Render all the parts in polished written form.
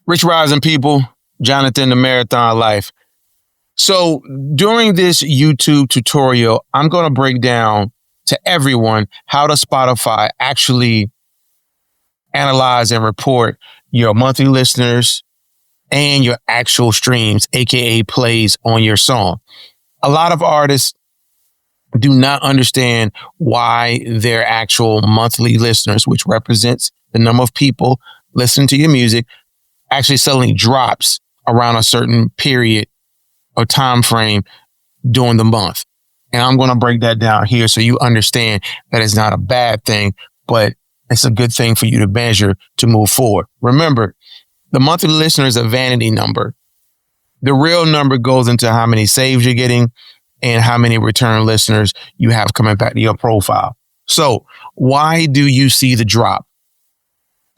Rich Rising people, Jonathan, the Marathon Life. So during this YouTube tutorial, I'm going to break down to everyone how does Spotify actually analyze and report your monthly listeners and your actual streams, aka plays on your song. A lot of artists do not understand why their actual monthly listeners, which represents the number of people listening to your music, actually suddenly drops around a certain period or time frame during the month. And I'm going to break that down here so you understand that it's not a bad thing, but it's a good thing for you to measure to move forward. Remember, the monthly listener is a vanity number. The real number goes into how many saves you're getting and how many return listeners you have coming back to your profile. So why do you see the drop?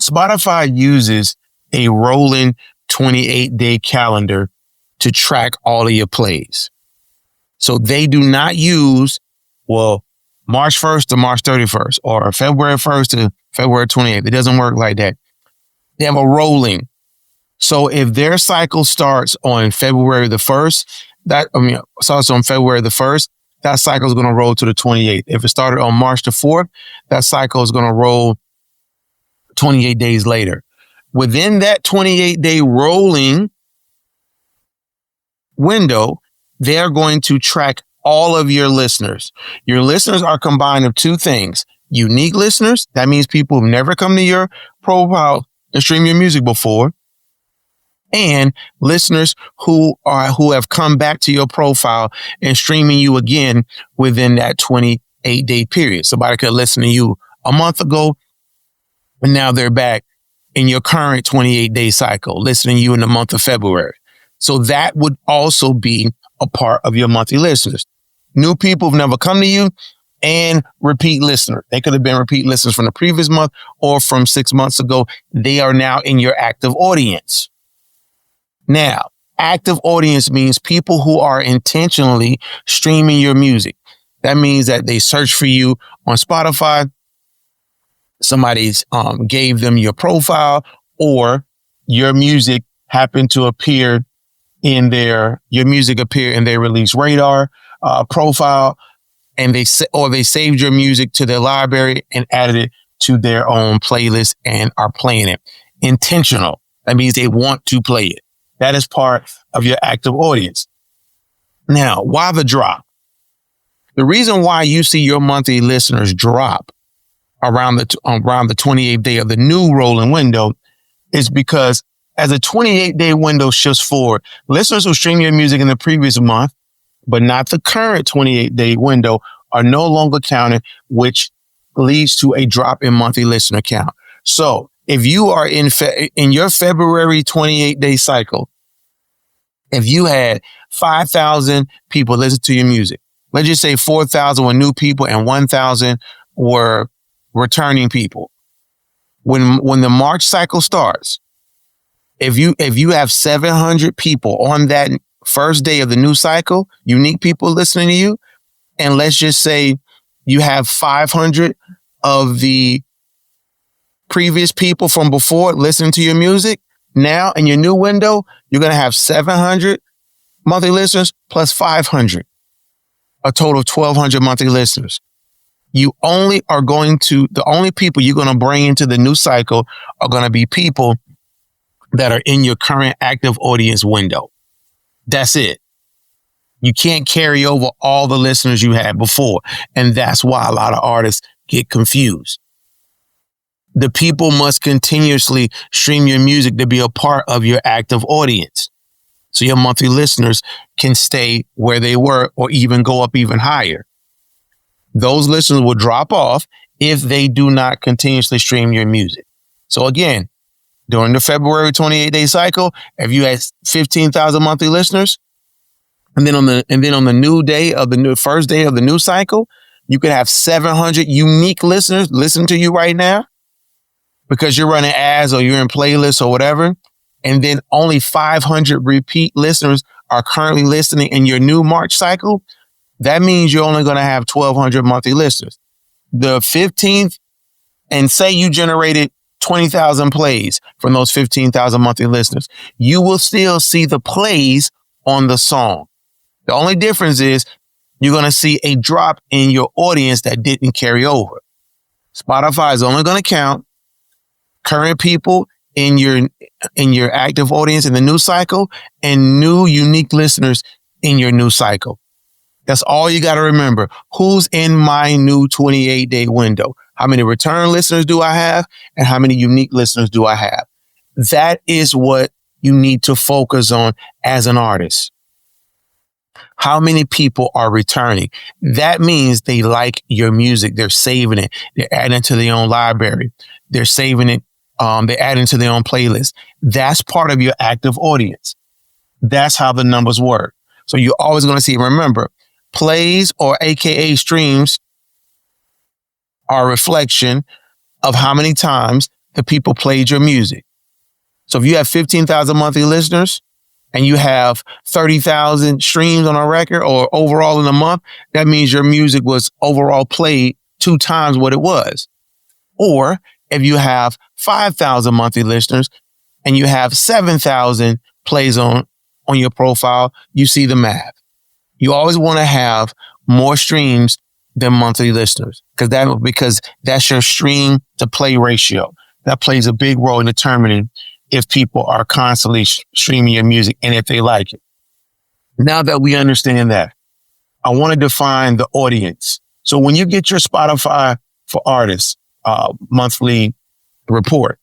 Spotify uses a rolling 28-day calendar to track all of your plays. So they do not use, March 1st to March 31st or February 1st to February 28th. It doesn't work like that. They have a rolling. So if their cycle starts on February the 1st, starts on February the 1st, that cycle is going to roll to the 28th. If it started on March the 4th, that cycle is going to roll 28 days later. Within that 28-day rolling window, they're going to track all of your listeners. Your listeners are combined of two things. Unique listeners, that means people who've never come to your profile and stream your music before, and listeners who have come back to your profile and streaming you again within that 28-day period. Somebody could listen to you a month ago, and now they're back in your current 28-day cycle, listening to you in the month of February. So that would also be a part of your monthly listeners. New people who've never come to you and repeat listener. They could have been repeat listeners from the previous month or from 6 months ago. They are now in your active audience. Now, active audience means people who are intentionally streaming your music. That means that they search for you on Spotify. Somebody's gave them your profile, or your music happened to appear in their release radar profile, and they saved your music to their library and added it to their own playlist and are playing it. Intentional. That means they want to play it. That is part of your active audience. Now, why the drop? The reason why you see your monthly listeners drop around the 28th day of the new rolling window is because as a 28-day window shifts forward, listeners who stream your music in the previous month, but not the current 28-day window, are no longer counted, which leads to a drop in monthly listener count. So if you are in your February 28-day cycle, if you had 5,000 people listen to your music, let's just say 4,000 were new people and 1,000 were returning people. When the March cycle starts, if you have 700 people on that first day of the new cycle, unique people listening to you, and let's just say you have 500 of the previous people from before listening to your music, now in your new window, you're going to have 700 monthly listeners plus 500, a total of 1,200 monthly listeners. The only people you're going to bring into the new cycle are going to be people that are in your current active audience window. That's it. You can't carry over all the listeners you had before. And that's why a lot of artists get confused. The people must continuously stream your music to be a part of your active audience. So your monthly listeners can stay where they were or even go up even higher. Those listeners will drop off if they do not continuously stream your music. So again, during the February 28-day cycle, if you had 15,000 monthly listeners, and then on the new day of the first day of the new cycle, you could have 700 unique listeners listen to you right now because you're running ads or you're in playlists or whatever. And then only 500 repeat listeners are currently listening in your new March cycle. That means you're only going to have 1,200 monthly listeners. The 15th, and say you generated 20,000 plays from those 15,000 monthly listeners. You will still see the plays on the song. The only difference is you're going to see a drop in your audience that didn't carry over. Spotify is only going to count current people in your active audience in the new cycle and new unique listeners in your new cycle. That's all you got to remember. Who's in my new 28-day window? How many return listeners do I have? And how many unique listeners do I have? That is what you need to focus on as an artist. How many people are returning? That means they like your music. They're saving it. They're adding it to their own library. They're saving it. They're adding to their own playlist. That's part of your active audience. That's how the numbers work. So you're always going to see, remember, plays or AKA streams are a reflection of how many times the people played your music. So if you have 15,000 monthly listeners and you have 30,000 streams on a record or overall in a month, that means your music was overall played 2 times what it was. Or if you have 5,000 monthly listeners and you have 7,000 plays on your profile, you see the math. You always want to have more streams than monthly listeners because that's your stream to play ratio. That plays a big role in determining if people are constantly streaming your music and if they like it. Now that we understand that, I want to define the audience. So when you get your Spotify for Artists monthly report,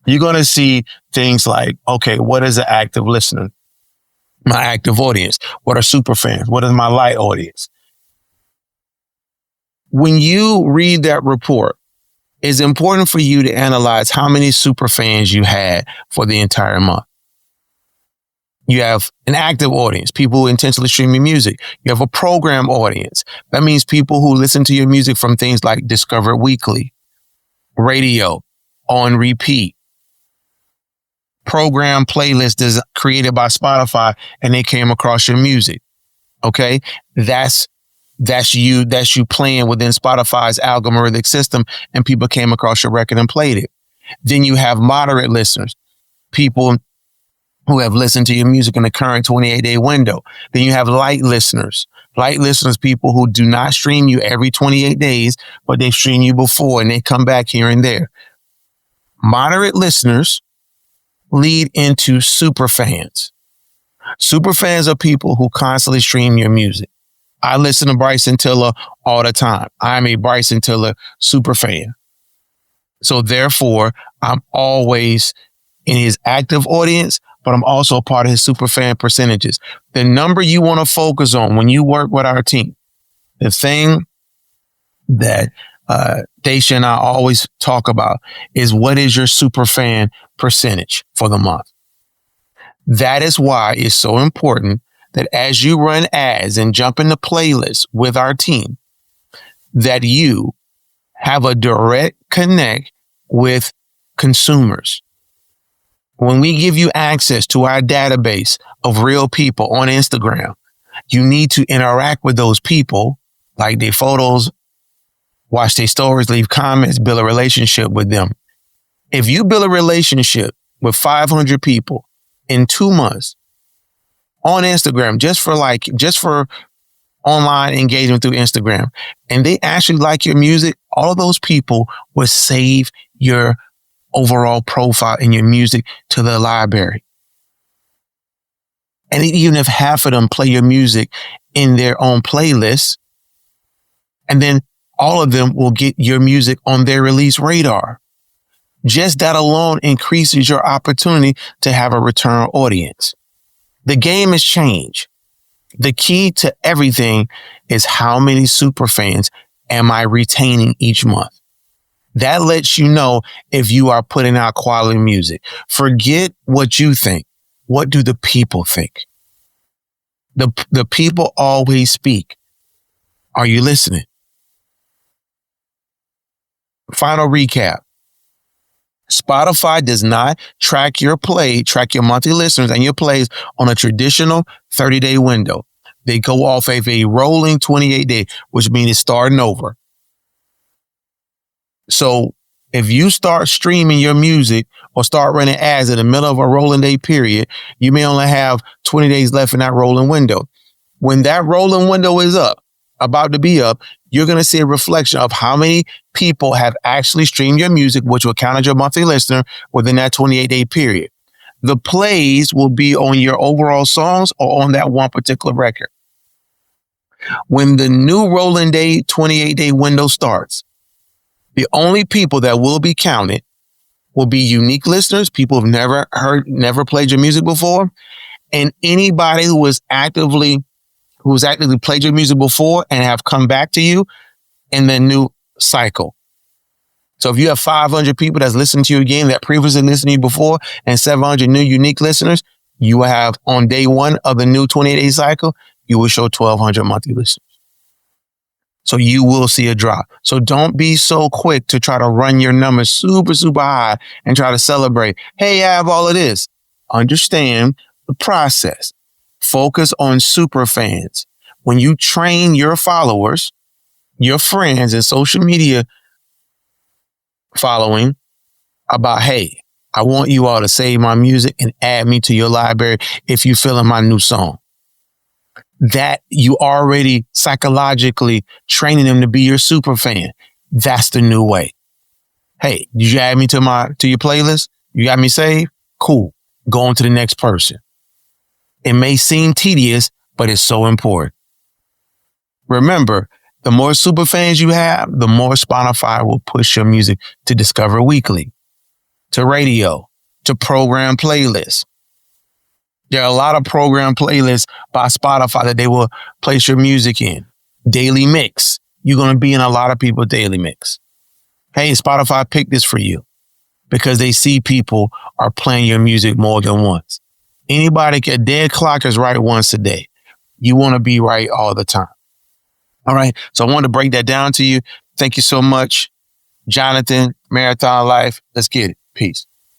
you're going to see things like, okay, what is an active listener? My active audience. What are super fans? What is my light audience? When you read that report, it's important for you to analyze how many super fans you had for the entire month. You have an active audience, people who intentionally stream your music. You have a program audience. That means people who listen to your music from things like Discover Weekly, radio, on repeat, program playlist is created by Spotify and they came across your music. Okay. That's you playing within Spotify's algorithmic system and people came across your record and played it. Then you have moderate listeners, people who have listened to your music in the current 28-day window. Then you have light listeners, people who do not stream you every 28 days, but they stream you before and they come back here and there. Moderate listeners lead into super fans. Super fans are people who constantly stream your music. I listen to Bryson Tiller all the time. I'm a Bryson Tiller super fan. So therefore, I'm always in his active audience, but I'm also a part of his super fan percentages. The number you want to focus on when you work with our team, the thing that Daisha and I always talk about is what is your super fan percentage for the month? That is why it's so important that as you run ads and jump into playlists with our team, that you have a direct connect with consumers. When we give you access to our database of real people on Instagram, you need to interact with those people, like their photos, watch their stories, leave comments, build a relationship with them. If you build a relationship with 500 people in 2 months on Instagram, just for online engagement through Instagram, and they actually like your music, all of those people will save your overall profile and your music to their library. And even if half of them play your music in their own playlist, and then all of them will get your music on their release radar. Just that alone increases your opportunity to have a return audience. The game has changed. The key to everything is how many super fans am I retaining each month? That lets you know if you are putting out quality music. Forget what you think. What do the people think? The people always speak. Are you listening? Final recap. Spotify does not track your monthly listeners and your plays on a traditional 30-day window. They go off of a rolling 28-day, which means it's starting over. So If you start streaming your music or start running ads in the middle of a rolling day period, you may only have 20 days left in that rolling window. When that rolling window is up, about to be up, you're going to see a reflection of how many people have actually streamed your music, which will count as your monthly listener within that 28-day period. The plays will be on your overall songs or on that one particular record. When the new rolling day, 28-day window starts, the only people that will be counted will be unique listeners, people who've never played your music before, and anybody who has actively played your music before and have come back to you in the new cycle. So if you have 500 people that's listened to you again that previously listened to you before and 700 new unique listeners, you will have on day one of the new 28-day cycle, you will show 1,200 monthly listeners. So you will see a drop. So don't be so quick to try to run your numbers super, super high and try to celebrate. Hey, I have all of this. Understand the process. Focus on super fans. When you train your followers, your friends and social media following about, hey, I want you all to save my music and add me to your library if you feeling my new song. That you already psychologically training them to be your super fan. That's the new way. Hey, did you add me to your playlist? You got me saved? Cool. Go on to the next person. It may seem tedious, but it's so important. Remember, the more super fans you have, the more Spotify will push your music to Discover Weekly, to radio, to program playlists. There are a lot of program playlists by Spotify that they will place your music in. Daily mix. You're going to be in a lot of people's daily mix. Hey, Spotify picked this for you because they see people are playing your music more than once. Anybody, a dead clock is right once a day. You want to be right all the time. All right. So I wanted to break that down to you. Thank you so much, Jonathan, Marathon Life. Let's get it. Peace.